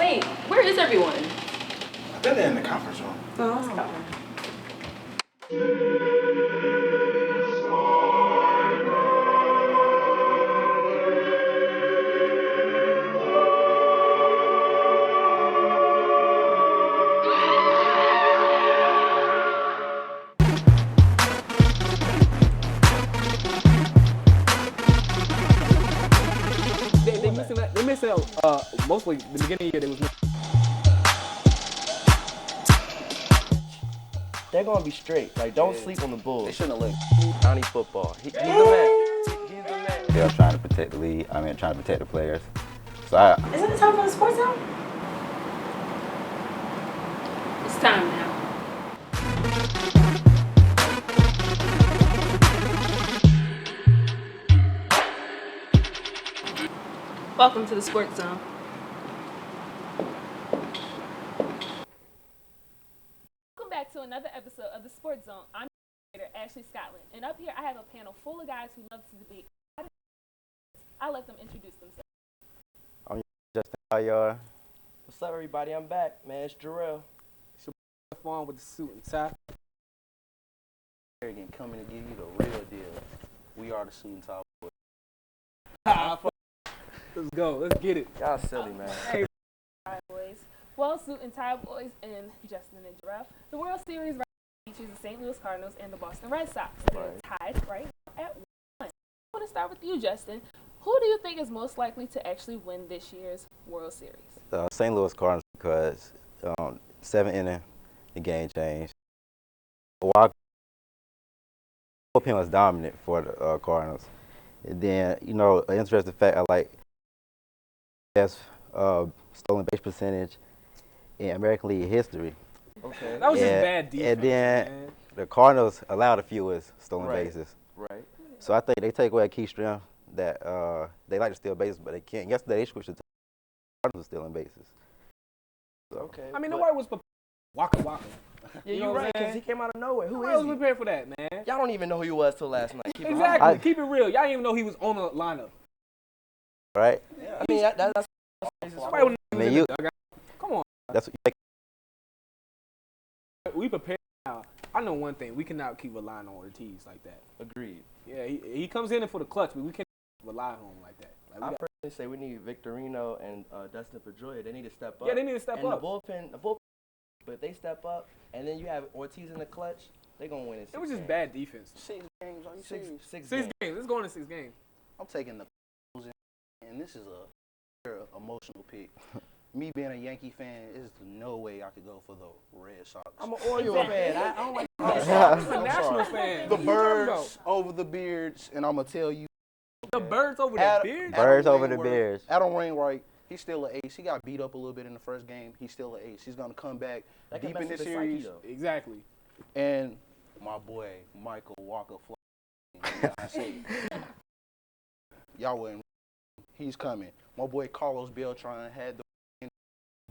Wait, where is everyone? I think they're in the conference room. Oh, that's cool. They missing mostly the beginning of the year. They was missing. They're gonna be straight. Like, don't sleep on the Bulls. They shouldn't have linked. County football. He's the man. He's the man. They're trying to protect the league. Trying to protect the players. So Isn't it time for the sports zone? It's time now. Welcome to the sports zone. Welcome back to another episode of the Sports Zone. I'm Ashley Scotland, and up here I have a panel full of guys who love to debate. I'll let them introduce themselves. I'm Justin. How y'all? What's up, everybody? I'm back, man. It's Jarrell. Fun with the suit and tie. Arrogant coming to give you the real deal. We are the suit and tie boys. Let's go. Let's get it. Y'all silly, man. Hey, Boys. Well, Suit and Tie Boys and Justin and Jarrell. The World Series features the St. Louis Cardinals and the Boston Red Sox. They're tied right now at 1. I want to start with you, Justin. Who do you think is most likely to actually win this year's World Series? St. Louis Cardinals because 7 inning, the game changed. While bullpen was dominant for the Cardinals. And then, an interesting fact I like best stolen base percentage in American League history. Okay. that was just bad defense. And then man. the Cardinals allowed the fewest stolen bases. Right. So I think they take away a key strength that they like to steal bases, but they can't. Yesterday they switched to Cardinals stealing bases. So. Okay. I mean, nobody was prepared. Waka. Yeah, You know you're what I'm right, because saying? he came out of nowhere. Who Nobody is was he? prepared for that, man. Y'all don't even know who he was till last night. Keep it Exactly. I- Keep it real. Y'all didn't even know he was on the lineup. Right? real. I mean, that's Somebody would I mean, Come on. that's We prepared now. I know one thing. We cannot keep relying on Ortiz like that. agreed. Yeah, he comes in for the clutch, but we can't rely on him like that. Like, I personally say we need Victorino and Dustin Pedroia. They need to step up. yeah, they need to step and up. the bullpen, but if they step up, and then you have Ortiz in the clutch, they're going to win in 6 It was just games. bad defense. 6 games, are you Six, serious? six 6 games. games. Let's go into 6 games. I'm taking the Bulls in, and this is a very emotional pick. Me being a Yankee fan, there's no way I could go for the Red Sox. I'm an Oriole fan. I don't like He's a National fan. the What you talking Birds about? over the Beards, and I'm going to tell you. The Birds over the Adam- Beard? Birds Adam over the Wainwright- Bears. Adam Wainwright, he's still an ace. He got beat up a little bit in the first game. He's still an ace. He's going to come back That can deep mess in with this the psyche, series. though. Exactly. And my boy, Michael Walker I say, y'all wouldn't. He's coming. My boy Carlos Beltran had the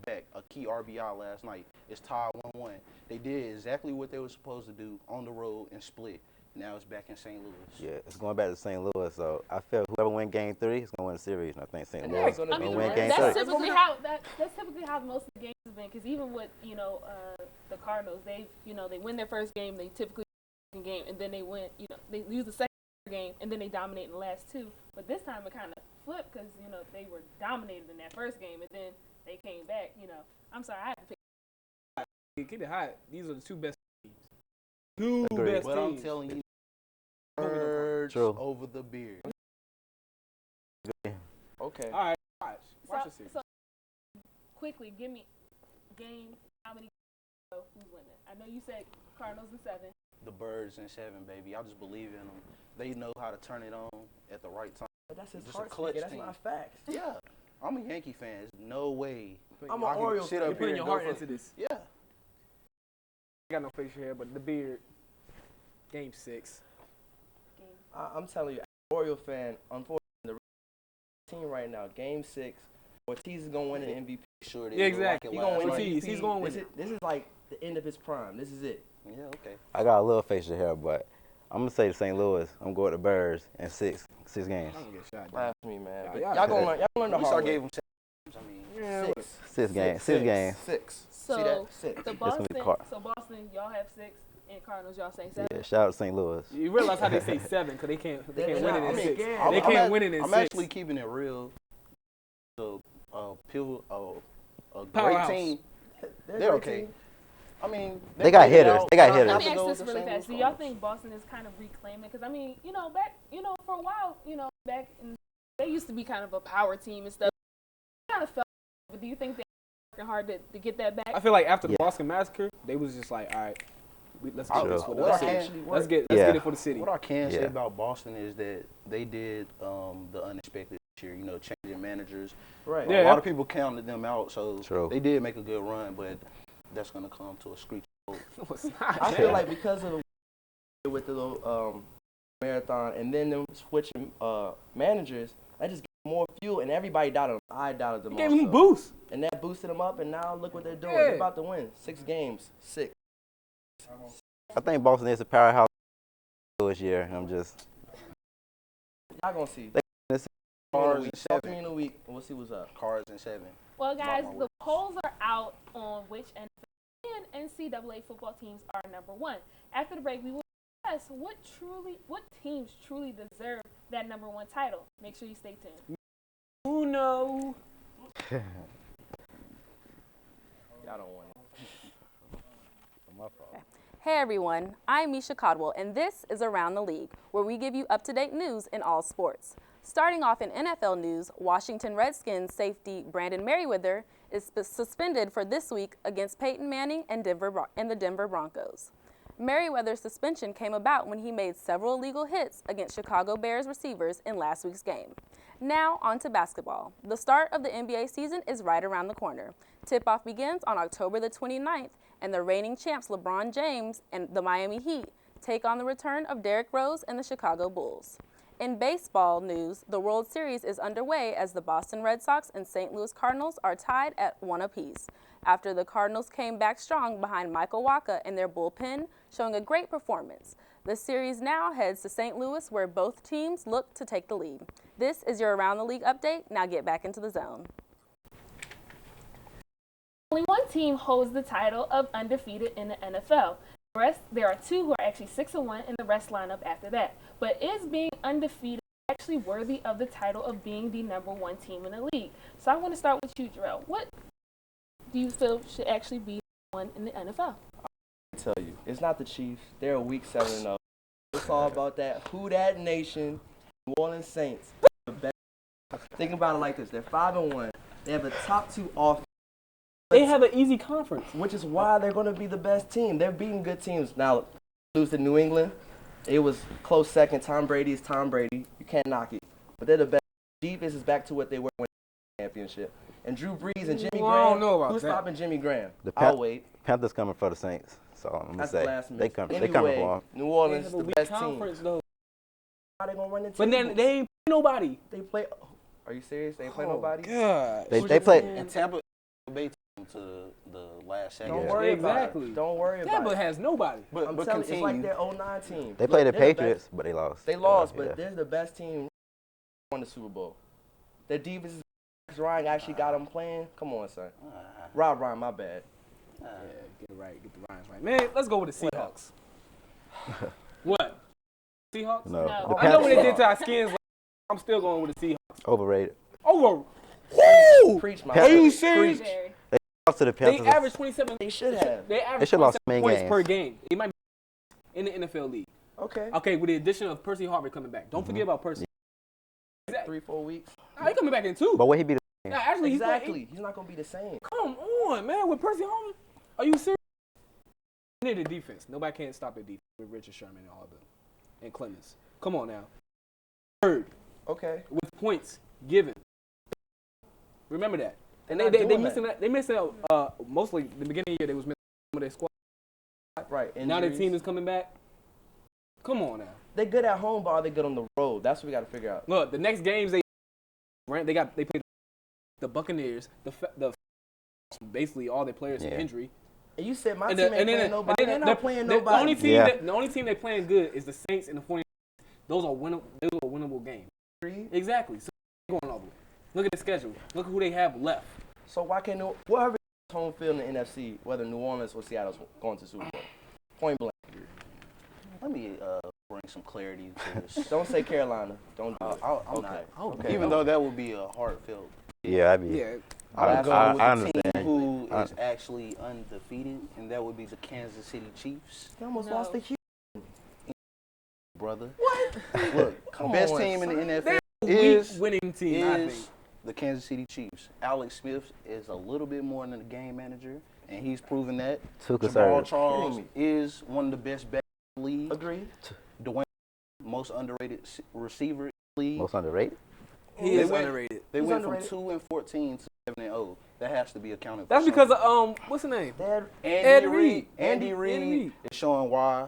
back a key RBI last night. It's tied 1-1. They did exactly what they were supposed to do on the road and split. Now it's back in St. Louis. Yeah, it's going back to St. Louis. So I feel whoever win Game 3 is gonna win the series, and I think St. And Louis that's gonna will be the win Red Game That's 3. typically how most of the games have been. Because even with the Cardinals, they win their first game, they typically win the game, and then they win. They lose the second game, and then they dominate in the last 2. But this time it kind of flipped because they were dominated in that first game, and then they came back. I'm sorry, I have to pick. Keep it hot. These are the 2 best teams. 2 Agreed. best But I'm teams. telling you, Birds True. over the Beard. Okay. All right, watch the series. So quickly, give me game. How many? Who's winning? I know you said Cardinals in 7. The Birds in 7, baby. I just believe in them. They know how to turn it on at the right time. But that's his Just a heart clutch speaking. That's team. not facts. Yeah, I'm a Yankee fan. There's no way. I'm I an can Oriole sit fan. up You're here putting and your go heart for- into this. Yeah. I got no facial hair, but the Beard. Game 6. I'm telling you, Oriole fan, unfortunately, the team right now, Game 6, Ortiz is going to win an MVP. Sure it is. Yeah, exactly. Rocket He's going to win last an Ortiz, MVP. he's gonna win This is like the end of his prime. This is it. night. Yeah, okay. I got a little facial hair, but I'm gonna say St. Louis. I'm going to the Birds in 6 games. I'm gonna get shot. Blasphemy, man. Yeah, But y'all- y'all gonna learn the We hard start way. gave him 7. I mean, Yeah, 6. Six games. Six. So See that? Six. the gonna be Boston, Car- so Boston, y'all have 6, and Cardinals, y'all say 7. Yeah, shout out to St. Louis. You realize how they say 7 because they can't win it I in mean, 6. yeah. They can't win it in I'm 6. actually keeping it real. So, a great Powerhouse. team. They're They're a okay. team. I mean, They got played it hitters. out. They got I hitters. Let have me to ask go this with the really St. fast. Do Louis y'all Cardinals. think Boston is kind of reclaiming? Because, I mean, back, for a while, back in, they used to be kind of a power team and stuff. Kind of felt, but do you think they're working hard to get that back? I feel like after the Boston Massacre, they was just like, all right, let's get this for the city. Let's get it for the city. What I can say about Boston is that they did the unexpected this year, changing managers. Right. A lot of people counted them out, so True. they did make a good run, but that's going to come to a screeching halt. No, it's not. I feel like because of with the little marathon and then them switching managers, that just gave more fuel and everybody doubted them. I doubted them. It gave them also. boost. And that boosted them up, and now look what they're doing. Yeah. They're about to win 6 games. 6. I think Boston is a powerhouse this year. I'm just Y'all gonna see. Cards and Talk to 7. me in a week, and we'll see what's up. Cards and 7. Well, guys, Mark my the words. polls are out on which NFL and NCAA football teams are number 1. After the break, we will discuss what teams truly deserve that number 1 title. Make sure you stay tuned. Uno. Y'all don't want it. my fault. Hey everyone, I'm Misha Codwell, and this is Around the League, where we give you up-to-date news in all sports. Starting off in NFL news, Washington Redskins safety Brandon Merriweather is suspended for this week against Peyton Manning and the Denver Broncos. Merriweather's suspension came about when he made several illegal hits against Chicago Bears receivers in last week's game. Now, on to basketball. The start of the NBA season is right around the corner. Tip-off begins on October the 29th, and the reigning champs LeBron James and the Miami Heat take on the return of Derrick Rose and the Chicago Bulls. In baseball news, the World Series is underway as the Boston Red Sox and St. Louis Cardinals are tied at 1 apiece, after the Cardinals came back strong behind Michael Wacha and their bullpen, showing a great performance. The series now heads to St. Louis, where both teams look to take the lead. This is your Around the League update. Now get back into the zone. Only one team holds the title of undefeated in the NFL. There are 2 who are actually 6-1, and the rest line up after that. But is being undefeated actually worthy of the title of being the number 1 team in the league? So I want to start with you, Jarrell. What do you feel should actually be one in the NFL? I tell you, it's not the Chiefs. They're a week 7-0. It's all about that Who Dat Nation, New Orleans Saints. Think about it like this: they're 5-1. They have a top 2 offense. They have an easy conference. Which is why they're going to be the best team. They're beating good teams. Now, lose to New England. It was close second. Tom Brady is Tom Brady. You can't knock it. But they're the best. Defense is back to what they were when they won the championship. And Drew Brees and Jimmy Well, I don't Graham. know about Who's that. stopping Jimmy Graham? The I'll wait. Panthers coming for the Saints, so I'm gonna That's say the last they minute. coming Anyway, for them. New They Orleans, have a the weak best conference, team. though. How they going to run into But then they ain't nobody. They play. Are you serious? They ain't play Oh, nobody? God. They play. And Tampa Bay took them to the last second. Don't Yeah. worry Exactly. about it. Don't worry about Tampa it. has nobody. But I'm but telling you, it's like continue. their 09 team. They played the Look, they're Patriots, but they lost. They lost, Yeah. but they're the best team won the Super Bowl. Their defense is Ryan actually got them playing. Come on, son. Rob Ryan, my bad. Yeah, get it right. Get the Ryans right. Man, let's go with the Seahawks. What? Seahawks? No, No. the I know what they Panthers did to our skins. I'm still going with the Seahawks. overrated. Over. Woo! Preach, my Are brother. you serious? Preach. Jerry. Lost to the They Panthers. average 27. They should have. They They average should lost 27 many points games. per game. They might be in the NFL league. Okay. Okay, with the addition of Percy Harvey coming back. Don't forget about Percy. Exactly. 3-4 weeks. Nah, he coming back in 2. But what he be? Nah, actually, Exactly. He's not gonna be the same. Come on, man. With Percy Harvin, are you serious? They need the defense. Nobody can stop the defense with Richard Sherman and all them. And Clemens. Come on now. Third, Okay. with points given. Remember that. And They're they not doing missing that. They missing mostly the beginning of the year they was missing some of their squad. Right. Now their Injuries. team is coming back. Come on now. They good at home, but are they good on the road? That's what we got to figure out. Look, the next games they played the Buccaneers, the basically all their players in Yeah. injury. And you said my And team ain't playing nobody. They're not playing nobody. The only team they playing good is the Saints and the 49ers. Those are winnable games. Exactly. So they're going all the way. Look at the schedule. Look at who they have left. So why can't whoever home field in the NFC, whether New Orleans or Seattle's going to Super Bowl? Point blank. Let me bring some clarity to this. Don't say Carolina. Don't do it. I'm Okay. not. Okay. Even though that would be a heartfelt. Yeah, I'd be. Yeah. I'm going I with the understand. team who is actually undefeated, and that would be the Kansas City Chiefs, They almost No. lost the Houston. brother. What? Look, Come best on, team in the son. NFL Weak winning team, I think. is the Kansas City Chiefs. Alex Smith is a little bit more than a game manager, and he's proven that. Too Jamal conservative. Charles Kidding is one of the best backs in the league. Agreed. Dwayne, most underrated receiver in the league. Most underrated. He They is went- underrated. They He's went underrated. from 2-14 to 7-0. That has to be accounted for. That's because something. of what's the name? Dad, Andy Reid. Reid. Andy Andy Reid Reid. is showing why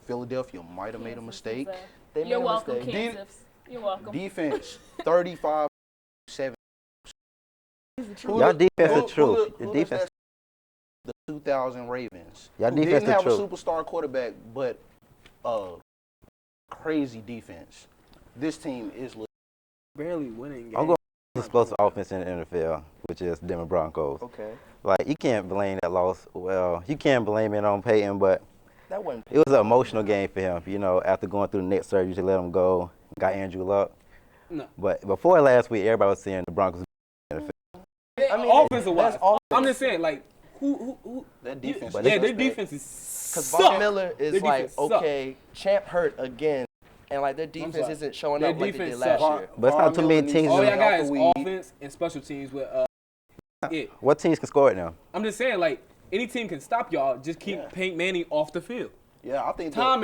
Philadelphia might have made a Kansas mistake. is, they made You're a welcome, mistake. Kansas. You're welcome. Defense, 35-7. Y'all defense is true. Who Your does defense. that? The 2000 Ravens. Y'all who defense didn't is have true. a superstar quarterback, but crazy defense. This team is legit. Barely winning games. I'm going with explosive offense in the NFL, which is Denver Broncos. Okay. Like, you can't blame that loss. Well, you can't blame it on Peyton, but That wasn't. it was an emotional game for him. You know, after going through the neck surgery to let him go, got Andrew Luck. No. But before last week, everybody was saying the Broncos. I mean, Offensive wise, that's offense. I'm just saying, like, who That defense. But is yeah, their suspect. defense is Because suck. Von Miller is Their like, defense suck. okay, Champ hurt again, and like their defense sorry. isn't showing Their up like they defense did last suck. year. But it's not too many teams All in y'all the- got is offense and special teams with it. What teams can score it now? I'm just saying, like, any team can stop y'all. Just keep Peyton Manning off the field. Yeah, I think Time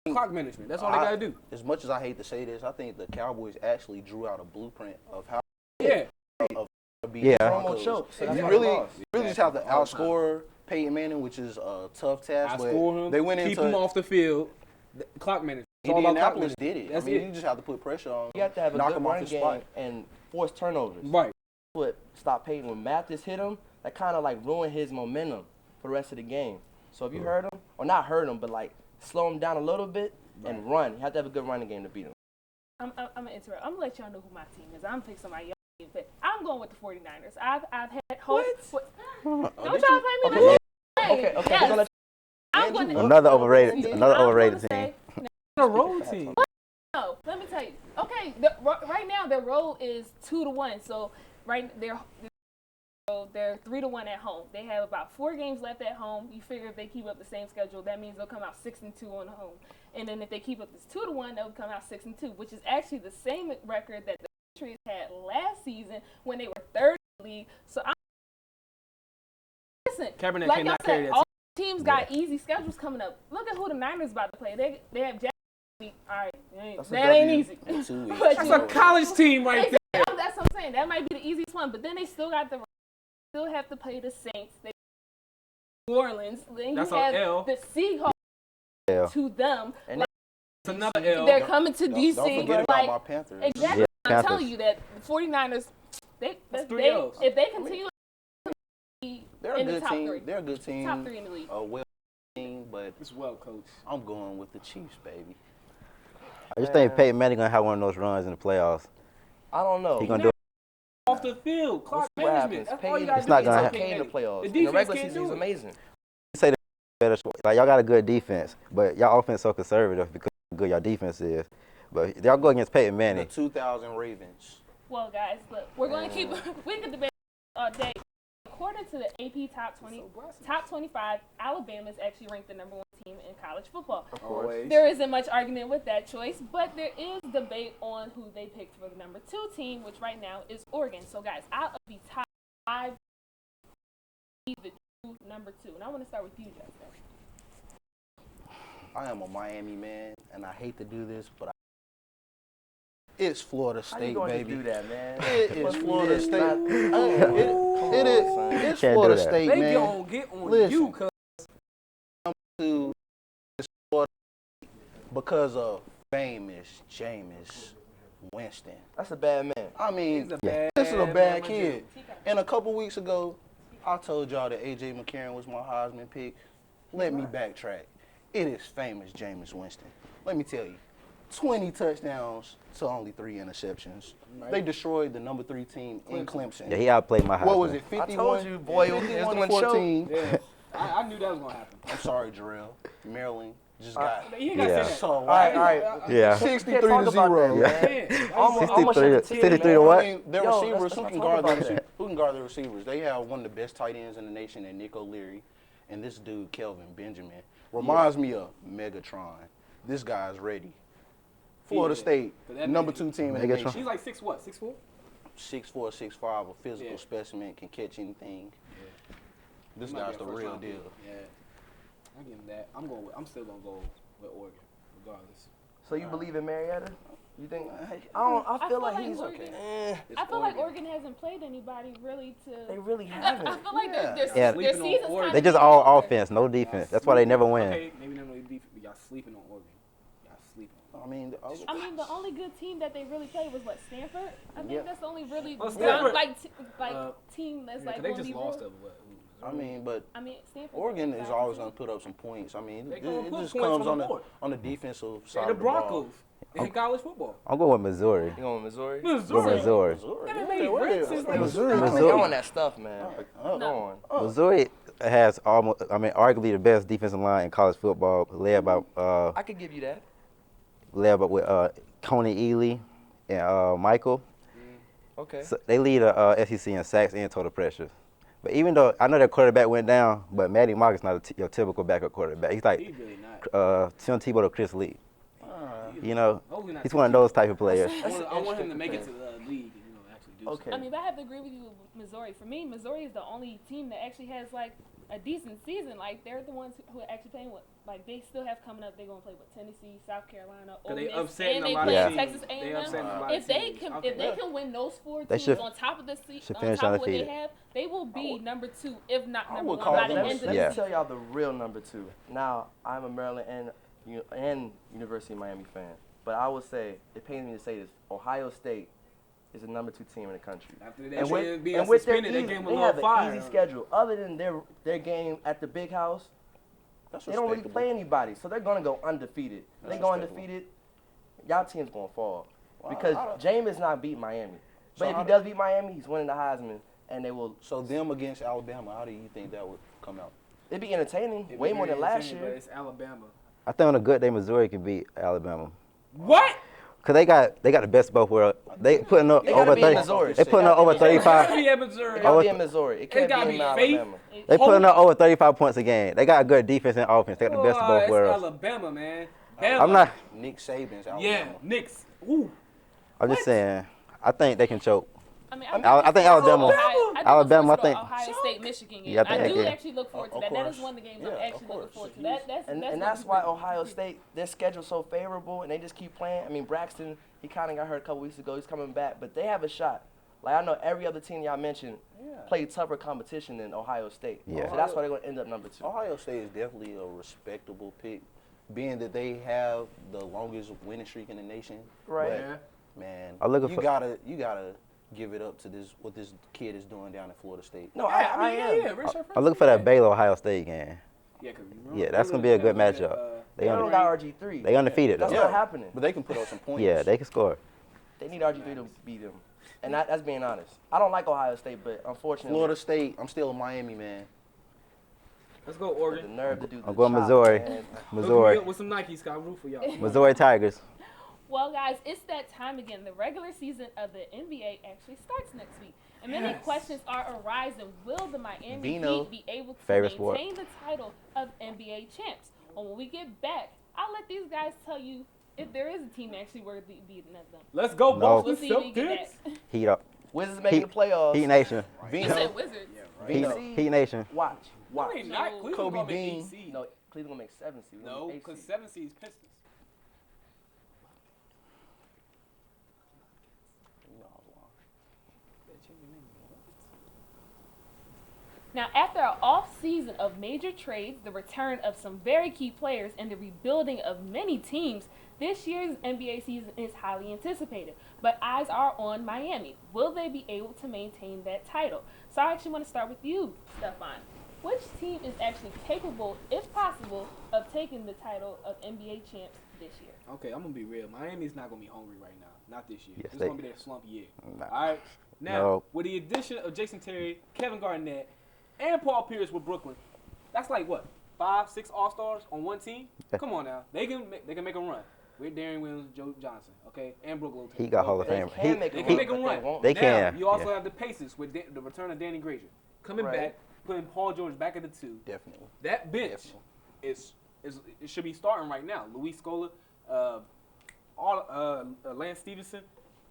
and clock management. That's all they gotta do. As much as I hate to say this, I think the Cowboys actually drew out a blueprint of how Yeah. to be Yeah. the Almost Broncos. choked, so that's You why really, they lost. you really just have to outscore Peyton Manning, which is a tough task. I but score him. they went keep into him off the field. The clock management. It's all about clock Indianapolis management. did it. That's I mean, it. you just have to put pressure on. You have to have a knock good him off run his game spot. and force turnovers. Right. What stopped Peyton when Mathis hit him? That kind of like ruined his momentum for the rest of the game. So if you hurt him, or not hurt him, but like slow him down a little bit and run, you have to have a good running game to beat him. I'm gonna interrupt. I'm gonna let y'all know who my team is. I'm picking somebody y'all team, but I'm going with the 49ers. I've had hope. Don't y'all play me like that. Okay, Yes. we're gonna let I'm gonna, Another overrated I'm overrated gonna team. say, A road team. no, let me tell you. Okay, right now their road is 2-1. So they're 3-1 at home. They have about 4 games left at home. You figure if they keep up the same schedule, that means they'll come out 6-2 on home. And then if they keep up this 2-1, they'll come out 6-2, which is actually the same record that the Patriots had last season when they were third in the league. So listen, Kaepernick like cannot y'all carry said, that all teams got easy schedules coming up. Look at who the Niners about to play. They have Jacksonville. All right, That's a that ain't W. easy. 2 weeks. But That's you a know, college team right there. exactly, that's what I'm saying. That might be the easiest one, but then they still have to play the Saints. They New Orleans. Then That's you an have L. the Seahawks Yeah. to them. And Like, It's another L. they're coming to Don't DC. forget about Like my Panthers. exactly, Yeah, I'm Panthers. telling you that the 49ers. That's 3 Ls. If they continue to be They're a in the good top team. 3, They're a good team. top 3 in the league. A well team, but It's well coached. I'm going with the Chiefs, baby. I just think Peyton Manning gonna have one of those runs in the playoffs. I don't know. He gonna do it. Off the field, clock What management. happens? That's all you Peyton gotta It's do. not is gonna take happen. okay in the Peyton playoffs. The In the defense regular can't season, he's do it. amazing. Say the better. Like, y'all got a good defense, but y'all offense so conservative because of how good y'all defense is. But y'all go against Peyton The Manning. 2000 Ravens. Well, guys, look, we're going to keep. We can debate all day. According to the AP top 25, Alabama is actually ranked the number 1 team in college football. Always. There isn't much argument with that choice, but there is debate on who they picked for the number 2 team, which right now is Oregon. So, guys, out of the top 5, the true number 2. And I want to start with you, Justin. I am a Miami man, and I hate to do this, but it's Florida How you State, going baby. to do that, man? It is Fuck Florida this, State. not- It is. son. It's Can't do Florida that. State, They man. gonna get on Listen. you, cuz. To this Florida State because of famous Jameis Winston. That's a bad man. I mean, He's a Yeah. this is a bad bad man, kid. And a couple weeks ago, I told y'all that A.J. McCarron was my Heisman pick. Let me backtrack. It is famous Jameis Winston. Let me tell you, 20 touchdowns to only 3 interceptions. Right. They destroyed the number 3 team in Clemson. Yeah, he outplayed my high What school. was it, 51? I told you, boy, it was 51 gonna to show. 14. Yeah. I knew that was gonna happen. I'm sorry, Jarrell. Maryland just got You ain't gotta Yeah. say that. so All right. Yeah. 63 Can't talk to about 0. that, Man, man. why Almost- you almost say shut that? the team, 63 to man. what? I mean, their Yo, receivers, let's who not can talk guard about their that. who can guard their receivers? They have one of the best tight ends in the nation, and Nick O'Leary, and this dude Kelvin Benjamin reminds me of Megatron. This guy's ready. Florida Yeah. State, But that number man- 2 team in the Megatron. nation. She's like 6'4", 6'4"? 6'4", 6'5", a physical Yeah. specimen, can catch anything. This He might guy's be the a real first-round deal. pick. Yeah, I give him that. I'm still gonna go with Oregon, regardless. So you believe in Marietta? You think? I I feel feel like like he's Oregon- okay. I feel like Oregon hasn't played anybody really They to. really I haven't. feel like Yeah. their Yeah. their Sleeping on season's Oregon. kind They just all offense, no defense. That's why they never win. Okay, maybe not no defense, but y'all sleeping on Oregon. Y'all sleeping. I mean, I mean, the only good team that they really played was what, Stanford. I think Yeah. that's the only really Oh, young, Stanford. team that's Yeah, like 'cause they going to just be lost real. to what? I mean, but I mean, Stanford. Oregon is always going to put up some points. I mean, They it, gonna it put just points comes on the board. on the defensive They're side the of the ball. Broncos in college football. I'm going with Missouri. You going Missouri? Go Missouri. Missouri. They made rent since like Missouri. Missouri. Y'all on that stuff, man. Oh, No. Go on. Missouri has arguably the best defensive line in college football, led by I could give you that. with Coney Ely and Michael. Okay. So they lead SEC in sacks and total pressure. But even though I know their quarterback went down, but Matty Mock is not your typical backup quarterback. He's like He's really not. Tim Tebow to Chris Lee. You know, Hopefully not he's one of those type of players. I want him to make it to the league and actually do Okay. I mean, but I have to agree with you with Missouri. For me, Missouri is the only team that actually has like a decent season. Like they're the ones who are actually playing with. Like they still have coming up. They're gonna play with Tennessee, South Carolina, Ole they Miss, upsetting and a they lot play of in teams. Texas They A&M. upsetting a lot If of they teams. can, Okay. if they can win those 4 They teams should- on top of should on finish top of what they undefeated. have, they will be number 2, if not I number would 1 call by the them- end of Let the me Yeah. season. tell y'all the real number 2. Now, I'm a Maryland and University of Miami fan, but I would say, it pains me to say this, Ohio State is the number 2 team in the country. After And that with, being and with their suspended, they easy, gave him a they little have fire. an easy schedule. Other than their game at the big house, That's they don't really respectable. play anybody, so they're gonna go undefeated. If they That's go respectable. undefeated, y'all team's gonna fall Well, because I don't- Jameis not beat Miami. So But if how he do- does beat Miami, he's winning the Heisman, and they will. So them against Alabama, how do you think that would come out? It'd be entertaining, It'd way be more very than last entertaining, but year. it's Alabama. I think on a good day, Missouri could beat Alabama. What? Cause they got the best of both worlds. They putting up They gotta over be in 30. Missouri. They putting up over It gotta 35. be at Missouri. It gotta be Oh, in Missouri. It can't gotta be in be faith. Alabama. They putting up over 35 points a game. They got a good defense and offense. They got the best of both it's worlds. Alabama, man. I'm not. Nick Saban's Alabama. Yeah, Knicks. Ooh. I'm just saying. I think they can choke. I mean, I think Alabama. Alabama. I think- Ohio State, Michigan game. Yeah, I think I they do can. actually look forward to Of that. That course. is one of the games Yeah, I'm of actually looking course. forward to. That's And what that's we why do. Ohio State, their schedule's so favorable, and they just keep playing. I mean, Braxton, he kind of got hurt a couple weeks ago. He's coming back, but they have a shot. Like, I know every other team y'all mentioned played tougher competition than Ohio State. Yeah. So that's why they're going to end up number 2. Ohio State is definitely a respectable pick, being that they have the longest winning streak in the nation. Right. But, Yeah. man, I'm looking you for- gotta give it up to what this kid is doing down in Florida State. No, Yeah, I am. Yeah, Richard I'm looking for that Baylor Ohio State game. Yeah, 'cause Yeah, that's gonna be a good matchup. They don't got RG3. They undefeated That's though. not happening. But they can put up some points. Yeah, they can score. They need RG3 to beat them. And that's being honest. I don't like Ohio State, but unfortunately, Florida State, I'm still a Miami man. Let's go, the Oregon. nerve to do the I'm going chop, Missouri. man. Hook me Missouri. up with some Nikes, Scott. Root for y'all. Missouri Tigers. Well, guys, it's that time again. The regular season of the NBA actually starts next week. And many questions are arising. Will the Miami Vino. Heat be able to Favorite sport. maintain the title of NBA champs? And when we get back, I'll let these guys tell you if there is a team actually worthy of beating them. Let's go, No. Boston We'll see if we get Celtics. that. Heat up. Wizards making Heat, the playoffs. Heat Nation. You Vino. said Wizards. Vino. Heat Nation. Watch. No, they not. Cleveland Kobe gonna make Bean. 8 seed. No, Cleveland gonna make 7 seed. No, because 7 seeds Pistons. Now, after an off season of major trades, the return of some very key players, and the rebuilding of many teams, this year's NBA season is highly anticipated. But eyes are on Miami. Will they be able to maintain that title? So I actually want to start with you, Stefan. which team is actually capable, if possible, of taking the title of NBA champs this year? Okay, I'm gonna be real. Miami's not gonna be hungry right now. Not this year. Yes, This is they- gonna be their slump year. Nah. All right. Now, No. with the addition of Jason Terry, Kevin Garnett, and Paul Pierce with Brooklyn, that's like what 5, 6 All-Stars on one team. Come on now, they can make a run with Darren Williams, Joe Johnson, okay, and Brook Lopez. He got Hall of They Fame. can make They a can run, make a but run. they won't. They Now, can, you also yeah. have the Pacers with the return of Danny Granger coming Right. back, putting Paul George back at the 2. Definitely. That bench is it should be starting right now. Luis Scola, Lance Stevenson.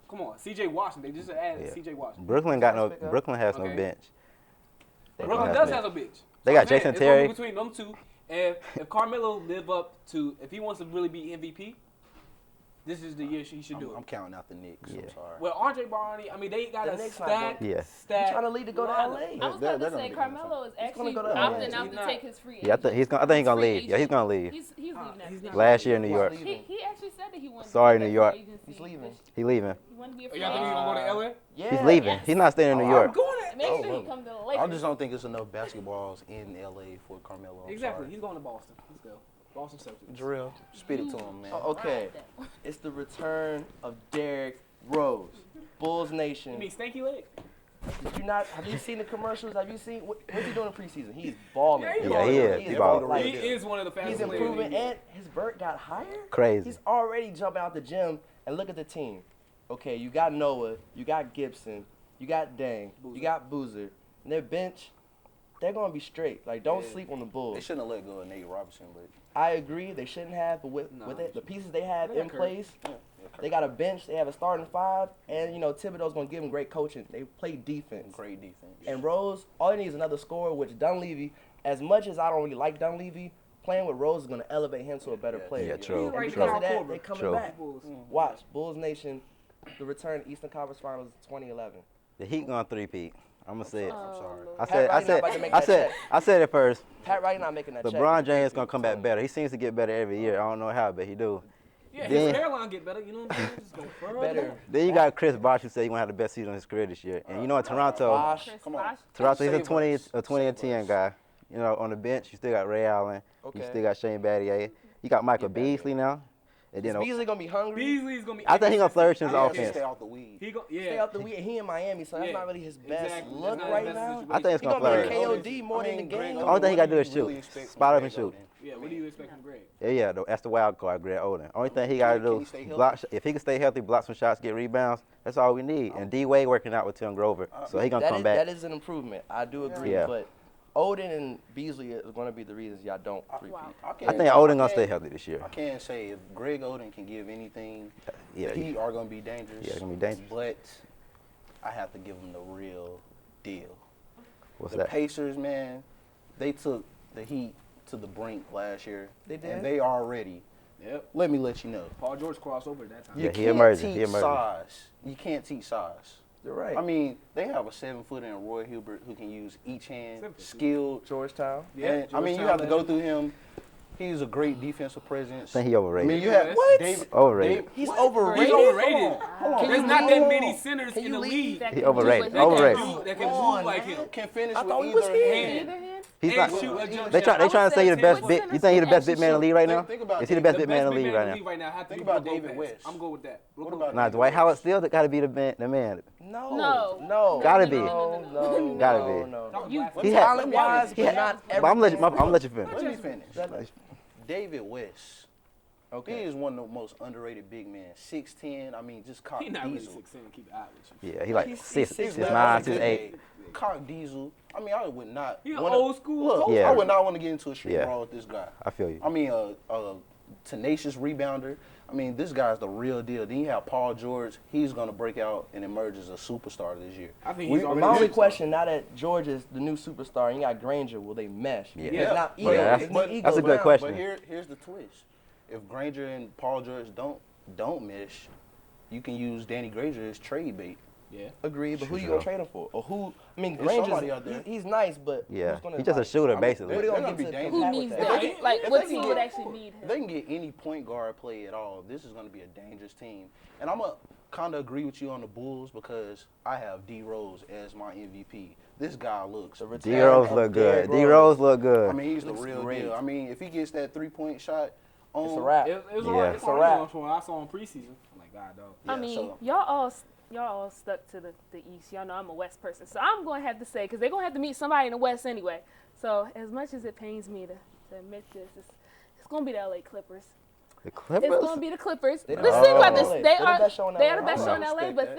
Come on, C.J. Washington. They just added Yeah. C.J. Washington. Brooklyn got no. Let's pick up. Brooklyn has no Okay. bench. Brooklyn don't does have have a bench. They got I'm saying, Jason it's gonna be Terry. between them two, and if Carmelo live up to, if he wants to really be MVP, this is the year he should do I'm it. counting out the Knicks. Yeah. I'm sorry. Well, RJ Barney, I mean, they got The a Knicks not stack. gonna- Yeah. He's trying to lead to go to lineup. I LA. was They're- about they're to gonna say be Carmelo is gonna actually go to LA. opting out He's to not. take his free. Yeah, I think he's gonna. I think he's gonna free leave. Yeah, he's gonna leave. He's leaving after he's this not. Last year in New He's York. leaving. He actually said that he wanted. Sorry, to New take York. that free agency, He's leaving. which He leaving. He wanted to be a Are free y'all think he's agent. gonna go to LA? Yeah. He's leaving. Yes. He's not staying in New I'm York. going there. Make sure Oh, he come to the Lakers. I just don't think there's enough basketballs in LA for Carmelo. I'm Exactly. sorry. He's going to Boston. Let's go. Boston Celtics. Drill. Spit it to him, man. Oh, okay. It's the return of Derrick Rose. Bulls You Nation. mean Stanky Leg? Did you not? Have you seen the commercials? Have you seen what's he doing in preseason? He's balling. Yeah, he Yeah, he is. He's He balling. balling. He is one of the He's fastest players in the improving, league. and his vert got higher. Crazy. He's already jumping out the gym. And look at the team. Okay, you got Noah, you got Gibson, you got Dang, Boozer. you got Boozer. And their bench, they're gonna be straight. Like, don't Yeah. sleep on the They Bulls. shouldn't have let go of Nate Robinson, but I agree, they shouldn't have, but with Nah. it, the pieces they have They got in Curry. place, they got a bench, they have a starting 5, and Thibodeau's gonna give them great coaching. They play defense. great defense. And Rose, all he needs is another scorer, which Dunleavy, as much as I don't really like Dunleavy, playing with Rose is gonna elevate him to a better Yeah. player. Yeah, true. He's And right because now, of that, Cobra. they coming True. back. Bulls. Watch, Bulls Nation, the return Eastern Conference Finals 2011. The Heat gonna three-peat. I'm gonna say it. I'm sorry. I Pat said. I Riley not said. about to make I that said. check. I said it first. Pat Riley not making that check. LeBron James gonna come back better. He seems to get better every year. I don't know how, but he do. Yeah, Then- his hairline get better. You know what I'm saying? Just go further. Better. Then you got Chris Bosh who said he gonna have the best season of his career this year. And you know in Toronto, Bosh. Chris Come on. Bosh. Toronto he's a Save 20, us. a 20 and Save 10 us. guy. You know, on the bench you still got Ray Allen. Okay. You still got Shane Battier. You got Michael Get Battier. Beasley now. And Is then Beasley gonna be hungry? Beasley's gonna be. I think he gonna flourish in his He has to offense. stay out the weed. He go. Yeah. Stay out the week. He in Miami, so that's Yeah. not really his best Exactly. look That's not right his best now. situation. I think it's He gonna gonna be a flourish. KOD more than the game. Only thing he gotta do is shoot. Spot up and shoot. Yeah. What do you expect from Greg? Yeah, that's the wild card, Greg Oden. Only thing he got to Can do he stay is healthy? block. If he can stay healthy, block some shots, get rebounds, that's all we need. And D Wade working out with Tim Grover, so he gonna come back. That is an improvement. I do agree, Yeah. but Odin and Beasley is going to be the reasons y'all don't repeat. I think Oden gonna stay healthy this year. I can't say if Greg Oden can give anything, Yeah, the Heat are going to be dangerous. Yeah, gonna be dangerous. But I have to give them the real deal. What's The that? Pacers, man, they took the Heat to the brink last year. They did? And they already, Yep. let me let you know. Paul George crossover at that time. Yeah, You he can't emerging, teach he emerging. size. You can't teach size. You're right. I mean, they have a 7-footer in Roy Hilbert who can use each hand, 7 foot. skilled. Georgetown. Yeah, And, I mean, you Georgetown have to go legend. through him. He's a great defensive presence. I think he overrated. I mean, you have What? David. Overrated. He's He's overrated. overrated. Hold on. There's not that many centers Can in you the leave? league That He can do overrated. what Overrated. can do. that can Come move on, like man. him. Can finish I with thought he was either here. hand. Either hand? He's And not. shoot a jump They shot. trying to say you're the best What bit. You think you're the best big man in the league right now? Think about Is he the best The big man in the best big league man right in the now? league right now have to Think be about Brook David Lopez. West. I'm going with that. Brook What Lopez. about Nah, Dwight Howard still got to be the man. No. No. No. Gotta be. No. Gotta no, be. No. Talk You- black. He had- Talent-wise, but not But I'm gonna let you finish. Let me finish. That- David West. He Okay. is one of the most underrated big men. 6'10". I mean, just cock He's not really diesel. 6'10". Keep it out with you. Yeah, he like He's 6'9", That's a good 6'8". game. Cock diesel. I mean, I would not. He an wanna- old school Look, coach. Yeah. I would not want to get into a street Yeah. brawl with this guy. I feel you. I mean, a tenacious rebounder. I mean, this guy's the real deal. Then you have Paul George. He's going to break out and emerge as a superstar this year. I think We- he's My already only superstar. question, now that George is the new superstar and you got Granger, will they mesh? Yeah. Because now But- ego, that's- it's but- ego that's a good down. question. But here's the twist. If Granger and Paul George don't mesh, you can use Danny Granger as trade bait. Yeah. Agreed, but who you Sure. gonna trade him for? Or who? I mean, There's somebody Granger's out there. he's nice, but Yeah, who's gonna, he's just a like, shooter I mean, basically. Who they They're gonna gonna be get to dangerous. Who compare needs with that? they- Like, if what they team can would get- actually need him? If they can get any point guard play at all, this is going to be a dangerous team. And I'm going to kind of agree with you on the Bulls because I have D Rose as my MVP. this guy looks. The D return Rose of look good. Derrick D Rose look I good. mean, he's the Looks real great. deal. I mean, if he gets that 3-point shot on, It's a wrap. It was Yeah. alright. It's a wrap. From what I saw in preseason. I'm like, God, dog. I Yeah, mean, so- y'all all stuck to the East. Y'all know I'm a West person, so I'm going to have to say, because they're going to have to meet somebody in the West anyway. So as much as it pains me to admit this, it's going to be the LA Clippers. The It's Clippers. going to be the Clippers. They the Let's best think show about in this. LA. They They're the are best show in they are the LA. best show in I LA. respect But that.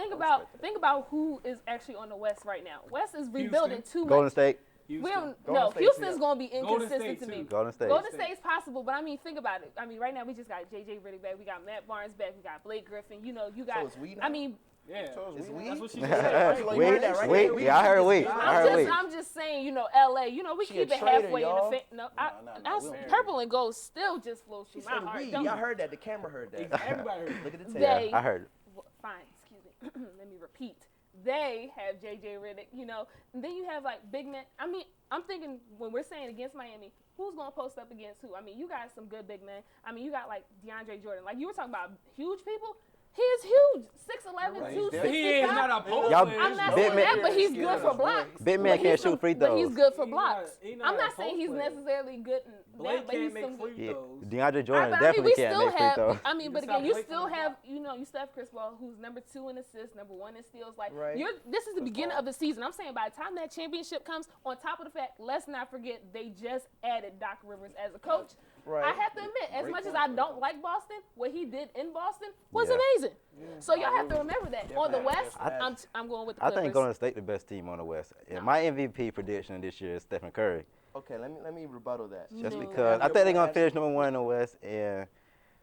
think I about who is actually on the West right now. West is rebuilding too Golden much. State. We Houston. don't, Golden no, State's Houston's here. going to be Golden inconsistent State, to me. too. Golden State. Golden State's possible, but I mean, think about it. I mean, right now we just got JJ Redick back. We got Matt Barnes back. We got Blake Griffin. You know, you got. So is we now? I mean, Yeah. So is we? That's what she just said. Right? Like, you heard that, right? Wait, We- yeah, I heard wait. I'm I heard wait. I'm just saying, you know, LA. You know, we She keep a it traitor, halfway y'all. in the. No, No, that's we don't. purple and gold still just flows She through my said heart. we. Don't Y'all you? heard that. The camera heard that. Everybody heard it. Look at the tape. They- I heard. Fine, excuse me. Let me repeat. They have JJ Redick, you know, and then you have like big men. I mean, I'm thinking when we're saying against Miami, who's going to post up against who? I mean, you got some good big men. I mean, you got like DeAndre Jordan. Like you were talking about huge people. He is huge. 6'11", Right. 265. He is not a post Y'all- player. I'm not Big saying man- that, but he's Yeah, good for that's blocks. right. Big man But can't he's shoot free But he's throws. good for He blocks. not- he not I'm a not saying post he's player. necessarily good in Blake that, but he's can't make some. free Yeah, throws. DeAndre Jordan I mean, definitely we can't still make free have. throws. I mean, but Just again, got you Blake still on the have, block. you know, you still have Chris Paul, who's number 2 in assists, number 1 in steals. Like, Right. this is the beginning of the season. I'm saying by the time that championship comes, on top of the fact, let's not forget they just added Doc Rivers as a coach. Right. I have to admit, as much as I don't like Boston, what he did in Boston was Yeah. amazing. So y'all have to remember that. On the West, I'm going with the I Clippers. think Golden State the best team on the West. And my MVP prediction this year is Stephen Curry. Okay, let me rebuttal that. Just No. because I think they're gonna finish number 1 in the West, and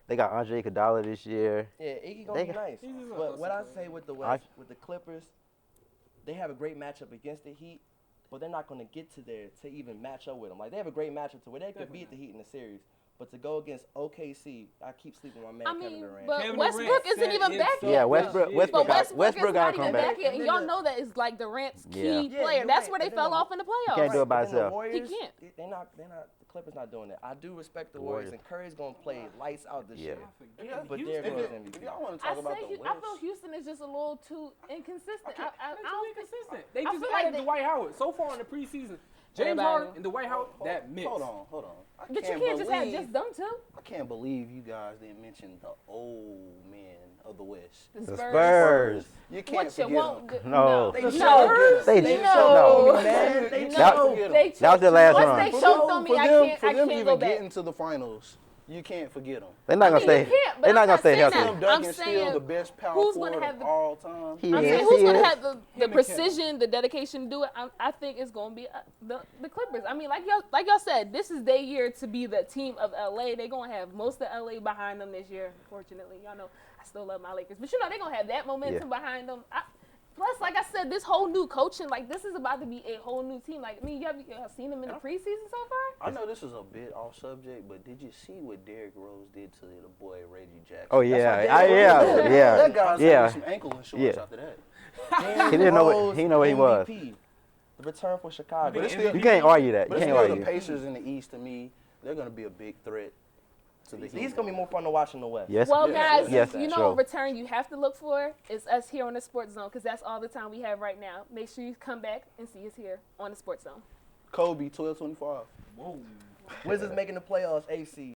they got Andre Iguodala this year. Yeah, Iggy gonna They be got- nice. He's just a But what I hustler. say with the West, with the Clippers, they have a great matchup against the Heat, but they're not gonna get to there to even match up with them. Like they have a great matchup to where they could beat the Heat in the series. But to go against OKC, I keep sleeping on my man I Kevin mean, Durant. but Kevin Westbrook Durant isn't said even it's back so yet. Yeah, though. Westbrook But got Westbrook is to not come even back. back yet, and And y'all then know that is like Durant's key Yeah. Yeah, player. you're That's right, where they but then fell the- off in the playoffs. can't do it by But then the himself. Warriors, He can't. They're not. The Clippers not doing it. I do respect the The Warriors, Warriors. and Curry's gonna play lights out this Yeah. year. Yeah, But Houston- Derrick Rose If MVP. y'all want to I talk about say the I feel West, Houston is just a little too inconsistent. I They're too don't think. inconsistent. They I just feel like added they- Dwight Howard so far in the preseason. James Everybody- Harden and Dwight Howard, that mix. hold on. But you can't just have just them two. I can't believe you guys didn't mention the old men of the West. The Spurs. You can't What you forget want? them. No. They No. choked. They They choked. choked, No. man. They No, choked. they choked. That was their last Once run. they choked on me, I for can't them go even back. getting to the finals, you can't forget them. They're not I gonna mean, you stay. can't, but They're not I'm gonna stay saying healthy. that. Tim I'm Duncan's still saying, the best power who's gonna forward have of the- all time. He I'm is. saying who's He going to is. have the and precision, the dedication to do it? I think it's going to be the Clippers. I mean, like y'all said, this is their year to be the team of LA. They're going to have most of LA behind them this year. Unfortunately, y'all know I still love my Lakers, but you know they're going to have that momentum behind them. Plus, like I said, this whole new coaching, like this is about to be a whole new team. Like, I mean, you have seen them in the preseason so far? I know this is a bit off subject, but did you see what Derrick Rose did to the boy Reggie Jackson? Oh That's yeah, what yeah, Derrick yeah, Rose did. That guy's yeah. having some ankle insurance Yeah. after that. He didn't know what he know what he was. MVP. The return for Chicago. But it's still, You can't argue that. You but it's can't still the argue. Pacers in the East. To me, they're going to be a big threat to the These Heat. gonna be more fun to watch in the West. Yes. Well, Yes, guys, yes, you know true. what return you have to look for is us here on the Sports Zone because that's all the time we have right now. Make sure you come back and see us here on the Sports Zone. Kobe 12-25. Whoa. Wizards making the playoffs. AC.